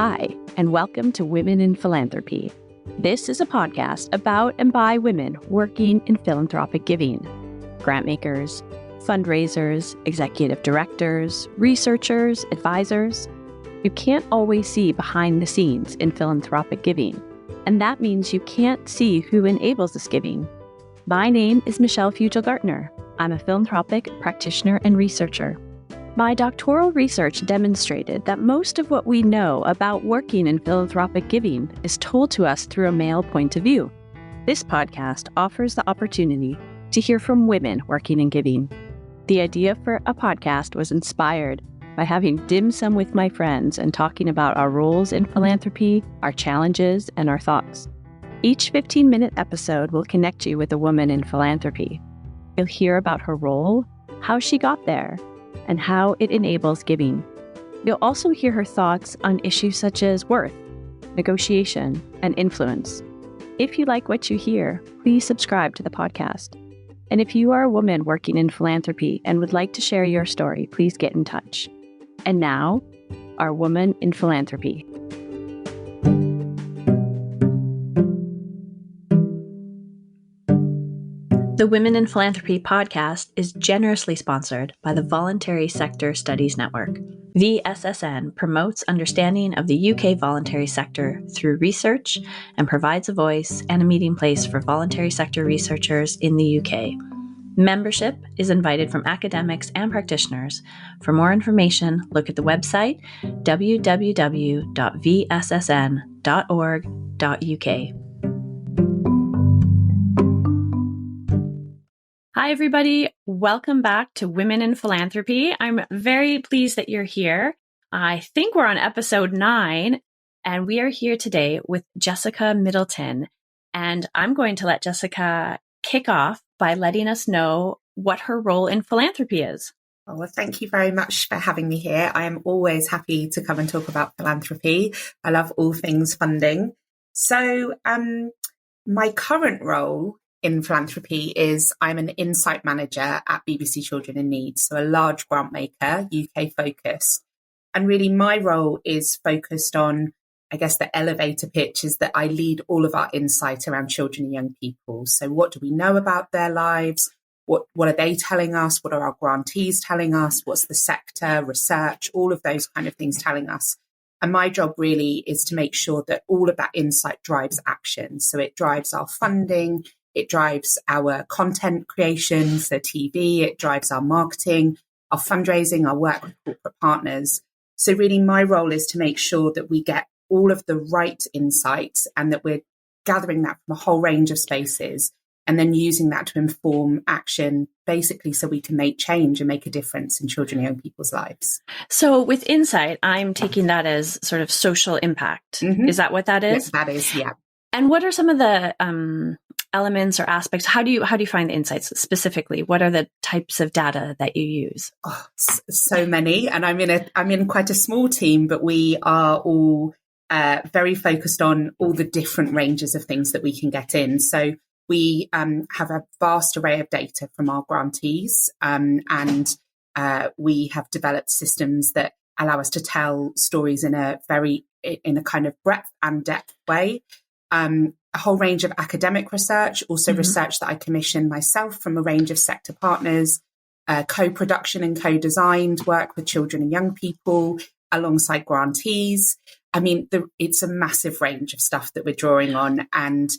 Hi, and welcome to Women in Philanthropy. This is a podcast about and by women working in philanthropic giving. Grantmakers, fundraisers, executive directors, researchers, advisors. You can't always see behind the scenes in philanthropic giving, and that means you can't see who enables this giving. My name is Michelle Fugel-Gartner. I'm a philanthropic practitioner and researcher. My doctoral research demonstrated that most of what we know about working in philanthropic giving is told to us through a male point of view. This podcast offers the opportunity to hear from women working in giving. The idea for a podcast was inspired by having dim sum with my friends and talking about our roles in philanthropy, our challenges, and our thoughts. Each 15-minute episode will connect you with a woman in philanthropy. You'll hear about her role, how she got there, and how it enables giving. You'll also hear her thoughts on issues such as worth, negotiation, and influence. If you like what you hear, please subscribe to the podcast. And if you are a woman working in philanthropy and would like to share your story, please get in touch. And now, our Woman in Philanthropy. The Women in Philanthropy podcast is generously sponsored by the Voluntary Sector Studies Network. VSSN promotes understanding of the UK voluntary sector through research and provides a voice and a meeting place for voluntary sector researchers in the UK. Membership is invited from academics and practitioners. For more information, look at the website www.vssn.org.uk. Hi, everybody. Welcome back to Women in Philanthropy. I'm very pleased that you're here. I think we're on episode 9, and we are here today with Jessica Middleton. And I'm going to let Jessica kick off by letting us know what her role in philanthropy is. Well, thank you very much for having me here. I am always happy to come and talk about philanthropy. I love all things funding. So my current role in philanthropy is I'm an insight manager at BBC Children in Need, so a large grant maker, UK focused. And really my role is focused on, I guess, the elevator pitch is that I lead all of our insight around children and young people. So what do we know about their lives? What are they telling us? What are our grantees telling us? What's the sector, research, all of those kind of things telling us? And my job really is to make sure that all of that insight drives action. So it drives our funding, it drives our content creation, so TV, it drives our marketing, our fundraising, our work with corporate partners. So really my role is to make sure that we get all of the right insights and that we're gathering that from a whole range of spaces and then using that to inform action, basically so we can make change and make a difference in children and young people's lives. So with insight, I'm taking that as sort of social impact. Mm-hmm. Is that what that is? Yes, that is, yeah. And what are some of the elements or aspects? How do you find the insights specifically? What are the types of data that you use? Oh, so many, and I'm in quite a small team, but we are all very focused on all the different ranges of things that we can get in. So we have a vast array of data from our grantees, and we have developed systems that allow us to tell stories in a kind of breadth and depth way. A whole range of academic research, also research that I commission myself from a range of sector partners, co-production and co-designed work with children and young people alongside grantees. I mean, it's a massive range of stuff that we're drawing on and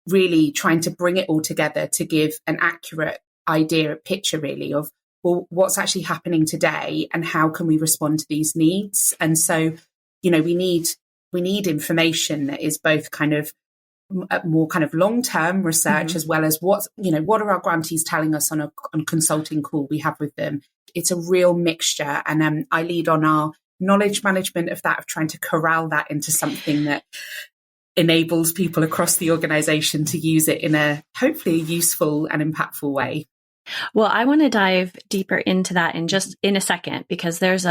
really trying to bring it all together to give an accurate idea, a picture really of, well, what's actually happening today and how can we respond to these needs? And so, we need information that is both kind of more kind of long-term research as well as what are our grantees telling us on a consulting call we have with them. It's a real mixture, and I lead on our knowledge management of that, of trying to corral that into something that enables people across the organization to use it in a hopefully useful and impactful way. Well, I want to dive deeper into that in a second, because there's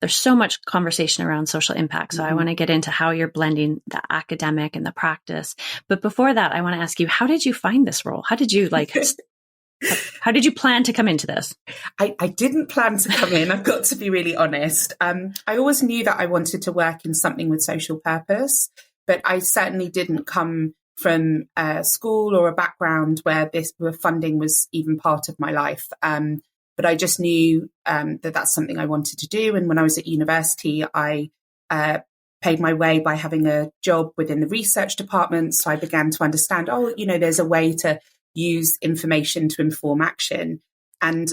so much conversation around social impact. So I want to get into how you're blending the academic and the practice. But before that, I want to ask you, how did you find this role? How did you How did you plan to come into this? I didn't plan to come in. I've got to be really honest. I always knew that I wanted to work in something with social purpose, but I certainly didn't come from a school or a background where funding was even part of my life. But I just knew that that's something I wanted to do. And when I was at university, I paid my way by having a job within the research department. So I began to understand, there's a way to use information to inform action. And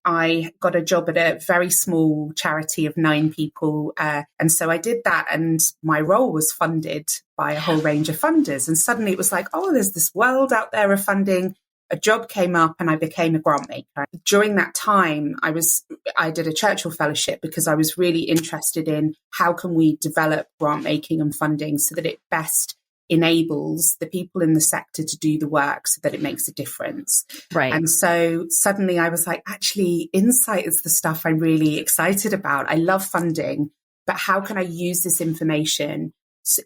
I got a job at a very small charity of 9 people. And so I did that. And my role was funded by a whole range of funders. And suddenly it was like, there's this world out there of funding. A job came up and I became a grant maker. During that time, I did a Churchill Fellowship because I was really interested in how can we develop grant making and funding so that it best enables the people in the sector to do the work so that it makes a difference. Right. And so suddenly I was like, actually, insight is the stuff I'm really excited about. I love funding, but how can I use this information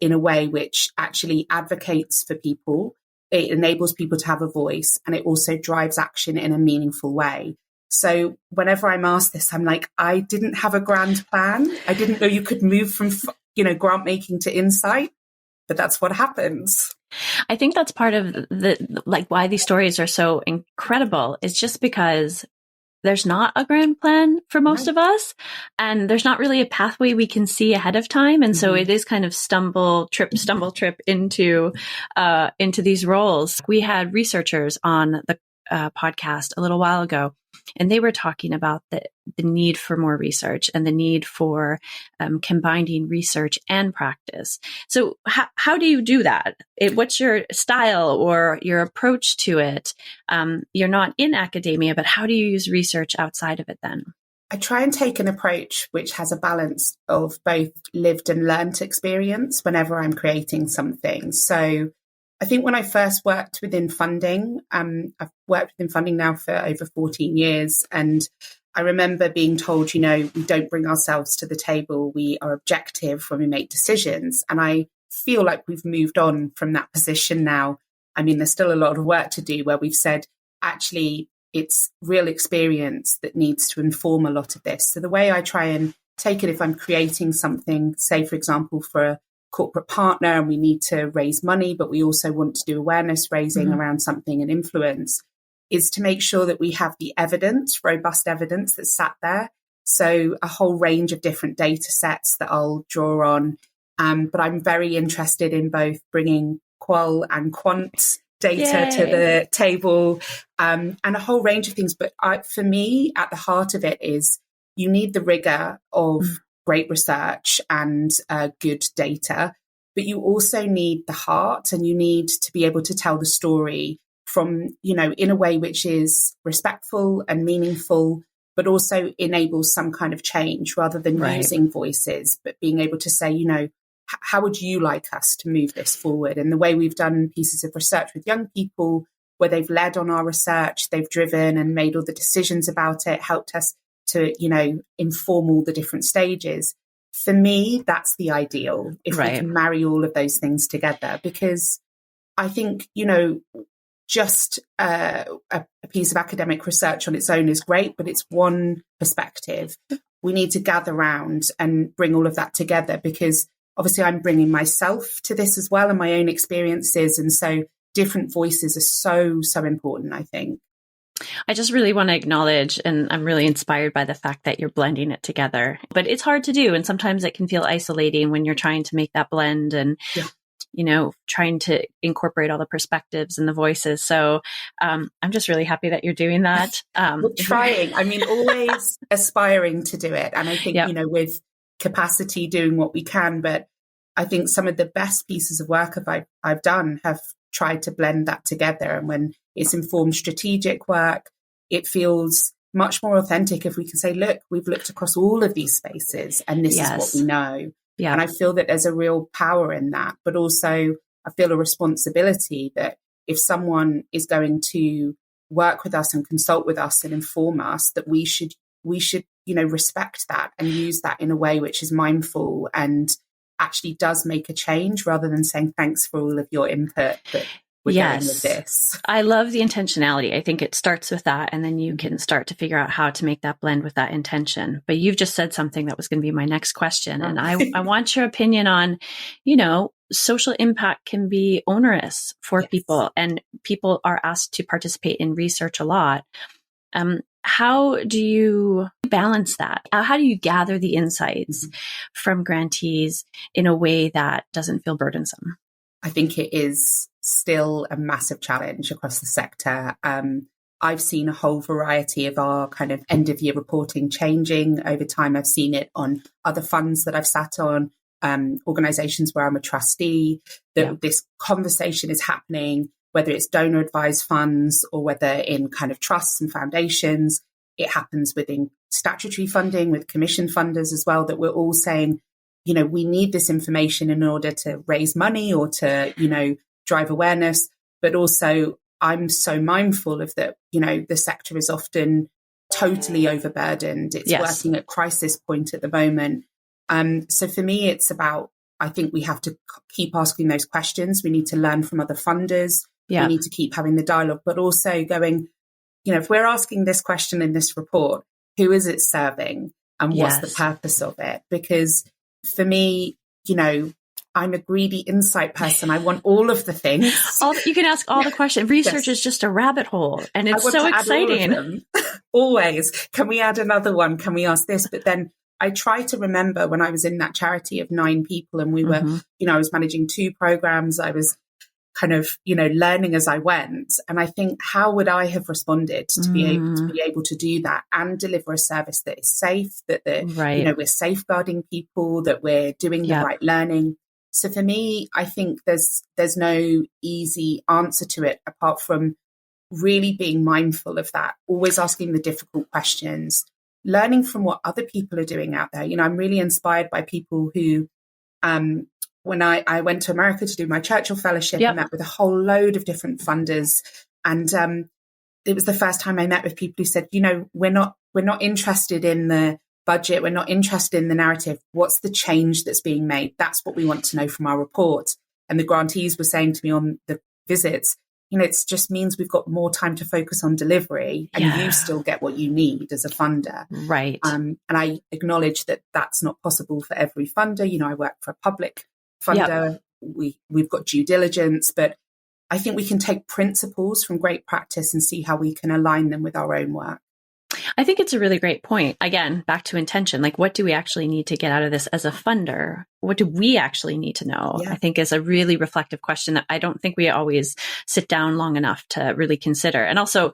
in a way which actually advocates for people? It enables people to have a voice, and it also drives action in a meaningful way. So whenever I'm asked this, I'm like, I didn't have a grand plan. I didn't know you could move from, grant making to insight, but that's what happens. I think that's part of why these stories are so incredible is just because there's not a grand plan for most of us, and there's not really a pathway we can see ahead of time. And so it is kind of stumble trip into these roles. We had researchers on the podcast a little while ago, and they were talking about the need for more research and the need for combining research and practice. So how do you do that? What's your style or your approach to it? You're not in academia, but how do you use research outside of it then? I try and take an approach which has a balance of both lived and learnt experience whenever I'm creating something. So I think when I first worked within funding, I've worked within funding now for over 14 years. And I remember being told, we don't bring ourselves to the table. We are objective when we make decisions. And I feel like we've moved on from that position now. I mean, there's still a lot of work to do where we've said, actually, it's real experience that needs to inform a lot of this. So the way I try and take it, if I'm creating something, say, for example, for a corporate partner and we need to raise money, but we also want to do awareness raising around something and influence, is to make sure that we have the evidence, robust evidence that's sat there. So a whole range of different data sets that I'll draw on. But I'm very interested in both bringing qual and quant data to the table and a whole range of things. But for me, at the heart of it is you need the rigor of great research and good data, but you also need the heart, and you need to be able to tell the story from, in a way which is respectful and meaningful, but also enables some kind of change rather than using voices, but being able to say, how would you like us to move this forward? And the way we've done pieces of research with young people where they've led on our research, they've driven and made all the decisions about it, helped us to, inform all the different stages. For me, that's the ideal, if we can marry all of those things together, because I think, just a piece of academic research on its own is great, but it's one perspective. We need to gather round and bring all of that together, because obviously I'm bringing myself to this as well and my own experiences. And so different voices are so important, I think. I just really want to acknowledge, and I'm really inspired by the fact that you're blending it together, but it's hard to do. And sometimes it can feel isolating when you're trying to make that blend and, trying to incorporate all the perspectives and the voices. So I'm just really happy that you're doing that. We're trying, always aspiring to do it. And I think, with capacity, doing what we can, but I think some of the best pieces of work I've done have tried to blend that together. And when it's informed strategic work, it feels much more authentic if we can say, look, we've looked across all of these spaces and this is what we know. Yeah. And I feel that there's a real power in that, but also I feel a responsibility that if someone is going to work with us and consult with us and inform us, that we should, respect that and use that in a way which is mindful and actually does make a change, rather than saying thanks for all of your input. But we're going with this. I love the intentionality. I think it starts with that, and then you can start to figure out how to make that blend with that intention. But you've just said something that was going to be my next question. And I want your opinion on, social impact can be onerous for people, and people are asked to participate in research a lot. How do you balance that? How do you gather the insights from grantees in a way that doesn't feel burdensome? I think it is still a massive challenge across the sector. I've seen a whole variety of our kind of end of year reporting changing over time. I've seen it on other funds that I've sat on, organizations where I'm a trustee, that this conversation is happening, whether it's donor advised funds or whether in kind of trusts and foundations. It happens within statutory funding with commission funders as well, that we're all saying, we need this information in order to raise money or to, drive awareness. But also, I'm so mindful of that, the sector is often totally overburdened. It's working at crisis point at the moment. So for me, it's about, I think we have to keep asking those questions. We need to learn from other funders. We need to keep having the dialogue, but also going, if we're asking this question in this report, who is it serving and what's the purpose of it? Because for me, I'm a greedy insight person. I want all of the things. You can ask all the questions. Research is just a rabbit hole, and it's so exciting. Always. Can we add another one? Can we ask this? But then I try to remember when I was in that charity of 9 people and we were, I was managing 2 programs. I was kind of, learning as I went. And I think, how would I have responded to be able to do that and deliver a service that is safe, that we're safeguarding people, that we're doing the right learning. So for me, I think there's no easy answer to it apart from really being mindful of that, always asking the difficult questions, learning from what other people are doing out there. I'm really inspired by people who, when I went to America to do my Churchill Fellowship, I met with a whole load of different funders. And it was the first time I met with people who said, we're not interested in the budget. We're not interested in the narrative. What's the change that's being made? That's what we want to know from our report. And the grantees were saying to me on the visits, it just means we've got more time to focus on delivery and you still get what you need as a funder. Right. And I acknowledge that that's not possible for every funder. I work for a public funder. We've got due diligence, but I think we can take principles from great practice and see how we can align them with our own work. I think it's a really great point. Again, back to intention. Like, what do we actually need to get out of this as a funder? What do we actually need to know? I think is a really reflective question that I don't think we always sit down long enough to really consider. And also,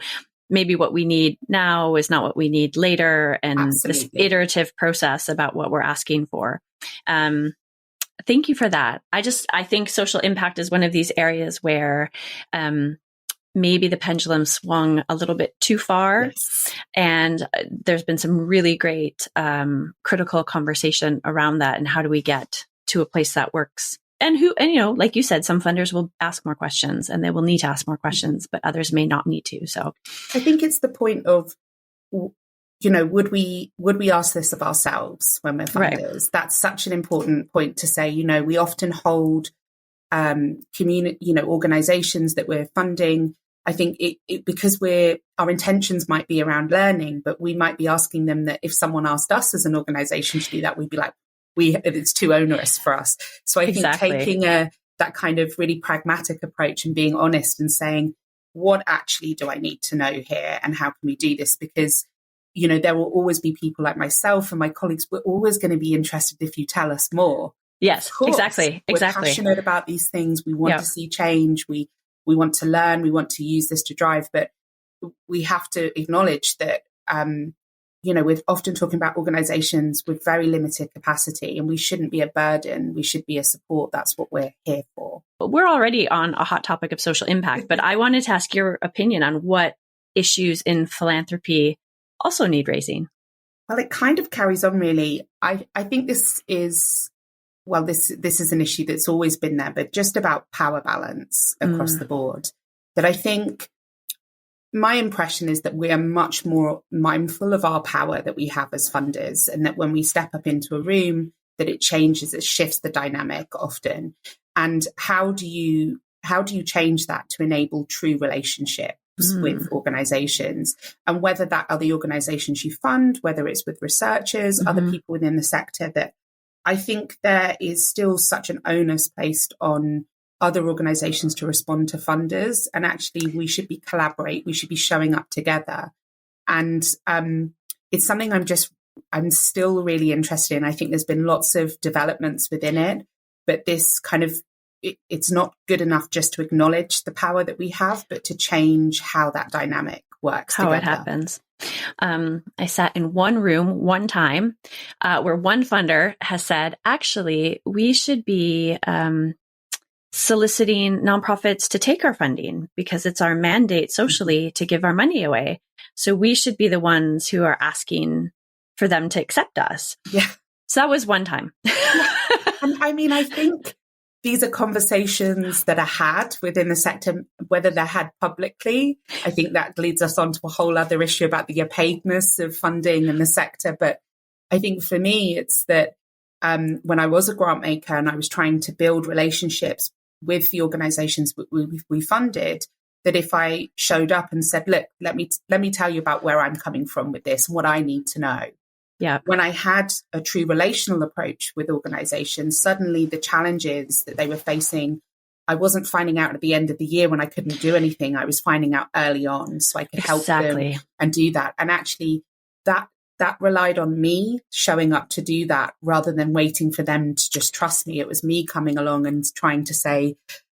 maybe what we need now is not what we need later. And this iterative process about what we're asking for. Thank you for that. I think social impact is one of these areas where maybe the pendulum swung a little bit too far. Yes. And there's been some really great critical conversation around that. And how do we get to a place that works? And like you said, some funders will ask more questions and they will need to ask more questions, but others may not need to. So I think it's the point of, would we ask this of ourselves when we're funders? Right. That's such an important point to say. We often hold organizations that we're funding. I think it because our intentions might be around learning, but we might be asking them that if someone asked us as an organization to do that, we'd be like, it's too onerous for us. So I think taking that kind of really pragmatic approach and being honest and saying, what actually do I need to know here and how can we do this? Because there will always be people like myself and my colleagues. We're always going to be interested if you tell us more. Yes, exactly. We're passionate about these things. We want to see change. We want to learn. We want to use this to drive. But we have to acknowledge that, we're often talking about organizations with very limited capacity, and we shouldn't be a burden. We should be a support. That's what we're here for. We're already on a hot topic of social impact, but I wanted to ask your opinion on what issues in philanthropy also need raising. Well, it kind of carries on, really. I think this is an issue that's always been there, but just about power balance across the board. That I think my impression is that we are much more mindful of our power that we have as funders, and that when we step up into a room, that it changes, it shifts the dynamic often. And how do you how do you change that to enable true relationships with organizations, and whether that are the organizations you fund, whether it's with researchers, other people within the sector, that I think there is still such an onus placed on other organizations to respond to funders. And actually we should be showing up together. And it's something I'm still really interested in. I think there's been lots of developments within it, but this kind of, it's not good enough just to acknowledge the power that we have, but to change how that dynamic works how together. It happens. I sat in one room one time where one funder has said, actually, we should be soliciting nonprofits to take our funding because it's our mandate socially to give our money away. So we should be the ones who are asking for them to accept us. Yeah. So that was one time. And I mean, I think these are conversations that are had within the sector, whether they're had publicly. I think that leads us on to a whole other issue about the opaqueness of funding in the sector. But I think for me, it's that when I was a grant maker and I was trying to build relationships with the organizations we funded, that if I showed up and said, look, let me tell you about where I'm coming from with this and what I need to know. Yeah. When I had a true relational approach with organizations, suddenly the challenges that they were facing, I wasn't finding out at the end of the year when I couldn't do anything. I was finding out early on so I could help them and do that. And actually that relied on me showing up to do that rather than waiting for them to just trust me. It was me coming along and trying to say,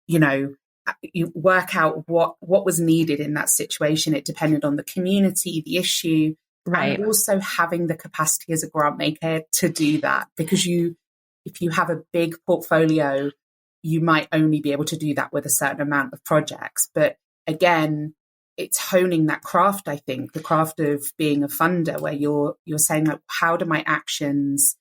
you work out what was needed in that situation. It depended on the community, the issue. Right. And also having the capacity as a grant maker to do that, because if you have a big portfolio, you might only be able to do that with a certain amount of projects. But again, it's honing that craft, I think, the craft of being a funder, where you're saying, like, how do my actions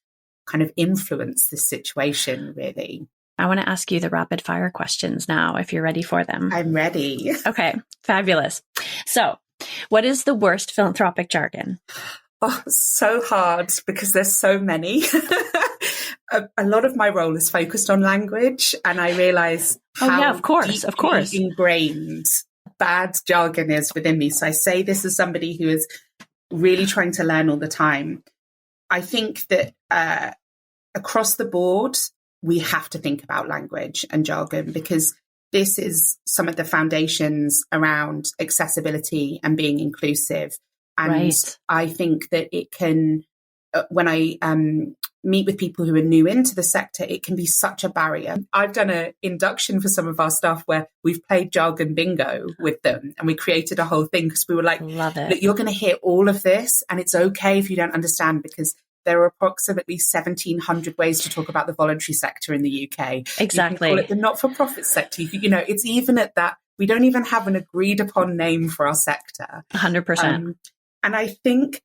kind of influence this situation, really? I want to ask you the rapid fire questions now, if you're ready for them. I'm ready. Okay, fabulous. So, what is the worst philanthropic jargon? Oh, so hard because there's so many. A lot of my role is focused on language, and I realize how deeply ingrained bad jargon is within me. So I say this as somebody who is really trying to learn all the time. I think that across the board, we have to think about language and jargon, because this is some of the foundations around accessibility and being inclusive. And I think that it can, when I meet with people who are new into the sector, it can be such a barrier. I've done an induction for some of our staff where we've played jargon bingo with them, and we created a whole thing because we were like, love it. Look, you're going to hear all of this, and it's okay if you don't understand, because there are approximately 1,700 ways to talk about the voluntary sector in the UK. Exactly. You can call it the not-for-profit sector. It's even at that, we don't even have an agreed upon name for our sector. 100%. And I think,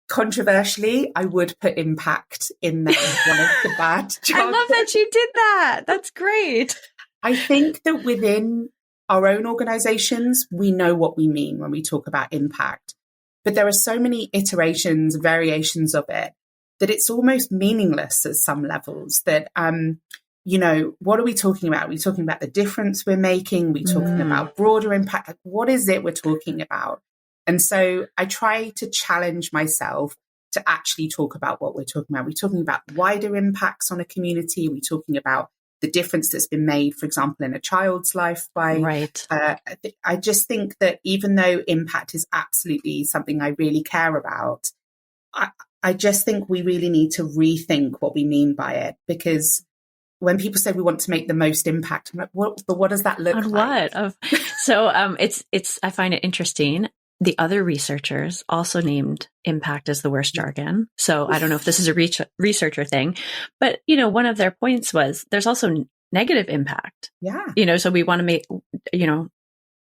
controversially, I would put impact in there as one of the bad jargon. I love that you did that. That's great. I think that within our own organizations, we know what we mean when we talk about impact. But there are so many iterations, variations of it, that it's almost meaningless at some levels. That, what are we talking about? Are we talking about the difference we're making? Are we talking about broader impact? Like, what is it we're talking about? And so I try to challenge myself to actually talk about what we're talking about. We're talking about wider impacts on a community. We're talking about the difference that's been made, for example, in a child's life by, I just think that even though impact is absolutely something I really care about, I just think we really need to rethink what we mean by it, because when people say we want to make the most impact, I'm like, what does that look like? What? So it's I find it interesting. The other researchers also named impact as the worst jargon. So I don't know if this is a researcher thing, but one of their points was there's also negative impact. Yeah. So we want to make,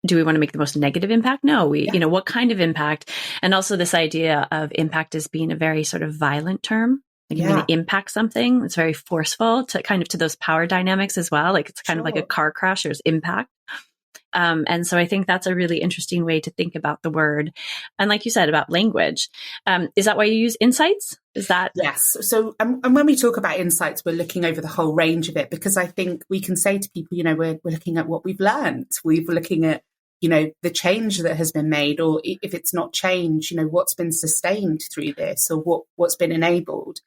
do we want to make the most negative impact? No, what kind of impact? And also this idea of impact as being a very sort of violent term. Like you're going to impact something. It's very forceful to those power dynamics as well. Like it's kind of like a car crash. There's impact. And so I think that's a really interesting way to think about the word. And like you said about language, is that why you use insights? Is that? Yes. So, and when we talk about insights, we're looking over the whole range of it, because I think we can say to people, we're looking at what we've learned. We're looking at, the change that has been made, or if it's not change, what's been sustained through this, or what's been enabled.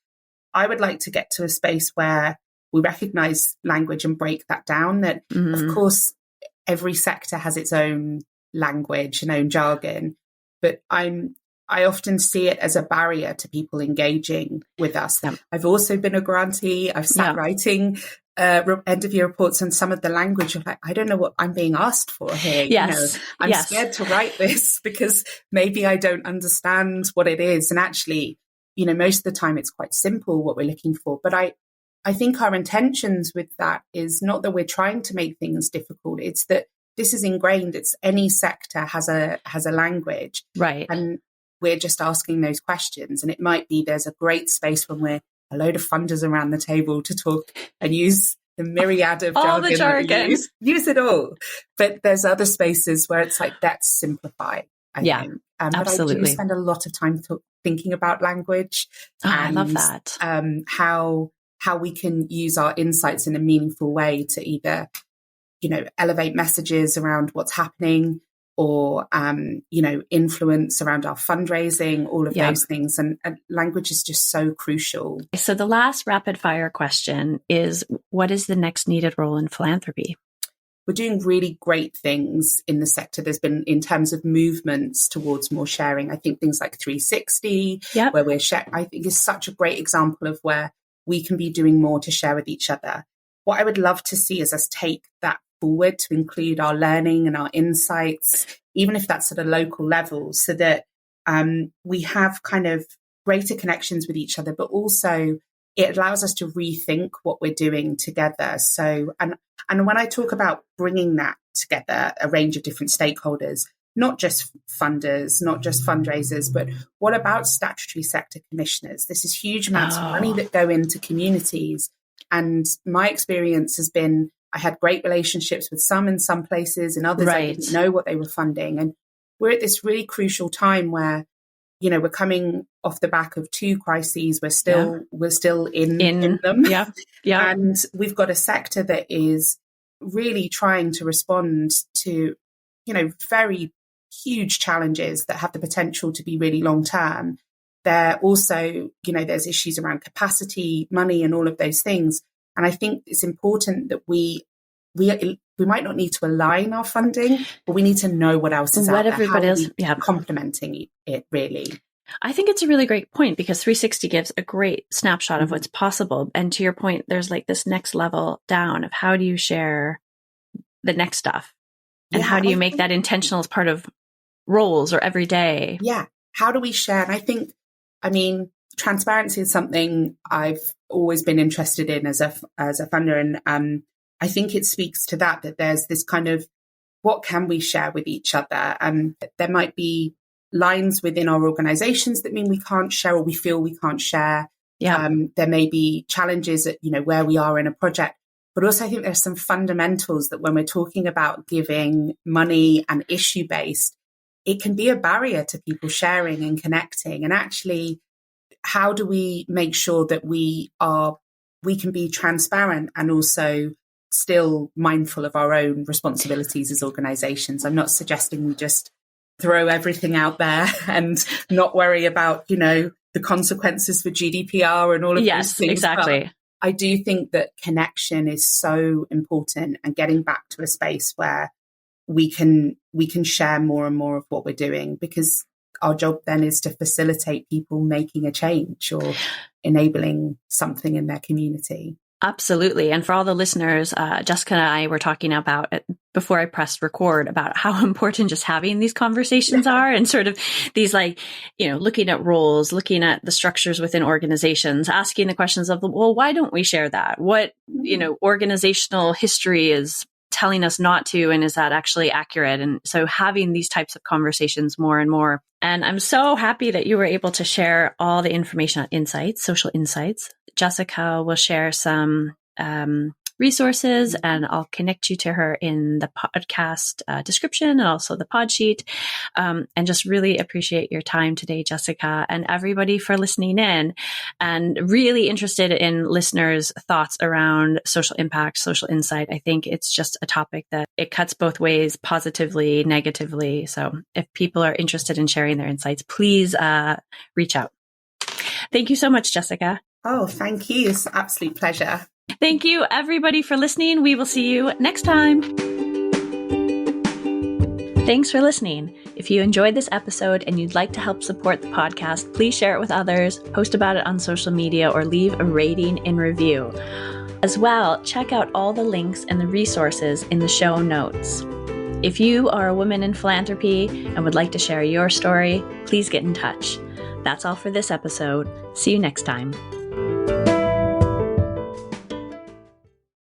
I would like to get to a space where we recognize language and break that down, that of course, every sector has its own language and own jargon, but I often see it as a barrier to people engaging with us. Yeah. I've also been a grantee. I've sat writing end of year reports, and some of the language of I don't know what I'm being asked for here. Yes. I'm scared to write this because maybe I don't understand what it is. And actually, most of the time it's quite simple what we're looking for. But I think our intentions with that is not that we're trying to make things difficult. It's that this is ingrained. It's any sector has a language. Right. And we're just asking those questions. And it might be there's a great space when we're a load of funders around the table to talk and use the myriad of all the jargon. Use it all. But there's other spaces where it's like, let's simplify, I think. Absolutely. But I do spend a lot of time thinking about language. I love that. How we can use our insights in a meaningful way to either, elevate messages around what's happening, or, influence around our fundraising, all of those things. And language is just so crucial. So the last rapid fire question is, what is the next needed role in philanthropy? We're doing really great things in the sector. There's been, in terms of movements towards more sharing, I think things like 360, where we're sharing, I think is such a great example of where we can be doing more to share with each other. What I would love to see is us take that forward to include our learning and our insights, even if that's at a local level, so that we have kind of greater connections with each other, but also it allows us to rethink what we're doing together. So, and when I talk about bringing that together, a range of different stakeholders, not just funders, not just fundraisers, but what about statutory sector commissioners? This is huge amounts of money that go into communities. And my experience has been, I had great relationships with some in some places, and others I didn't know what they were funding. And we're at this really crucial time where, we're coming off the back of two crises. We're still in them. Yeah. And we've got a sector that is really trying to respond to, very huge challenges that have the potential to be really long term. There also, there's issues around capacity, money, and all of those things. And I think it's important that we might not need to align our funding, but we need to know what else is out there. Everybody else, complementing it, really. I think it's a really great point, because 360 gives a great snapshot of what's possible. And to your point, there's like this next level down of how do you share the next stuff, and how do you make that intentional as part of roles or every day? Yeah. How do we share? And I think, transparency is something I've always been interested in as a funder. And I think it speaks to that there's this kind of, what can we share with each other? And there might be lines within our organizations that mean we can't share, or we feel we can't share. Yeah. There may be challenges at, where we are in a project. But also I think there's some fundamentals that when we're talking about giving money and issue-based, it can be a barrier to people sharing and connecting. And actually, how do we make sure that we can be transparent and also still mindful of our own responsibilities as organizations? I'm not suggesting we just throw everything out there and not worry about, the consequences for GDPR and all of these things. Exactly. But I do think that connection is so important, and getting back to a space where we can share more and more of what we're doing, because our job then is to facilitate people making a change or enabling something in their community. Absolutely. And for all the listeners, Jessica and I were talking about it before I pressed record about how important just having these conversations are, and sort of these looking at roles, looking at the structures within organizations, asking the questions of, well, why don't we share that? What, organizational history is telling us not to, and is that actually accurate? And so having these types of conversations more and more. And I'm so happy that you were able to share all the information on insights, social insights. Jessica will share some resources, and I'll connect you to her in the podcast description and also the pod sheet. And just really appreciate your time today, Jessica, and everybody for listening in, and really interested in listeners' thoughts around social impact, social insight. I think it's just a topic that it cuts both ways, positively, negatively. So if people are interested in sharing their insights, please reach out. Thank you so much, Jessica. Oh, thank you. It's an absolute pleasure. Thank you, everybody, for listening. We will see you next time. Thanks for listening. If you enjoyed this episode and you'd like to help support the podcast, please share it with others, post about it on social media, or leave a rating and review. As well, check out all the links and the resources in the show notes. If you are a woman in philanthropy and would like to share your story, please get in touch. That's all for this episode. See you next time.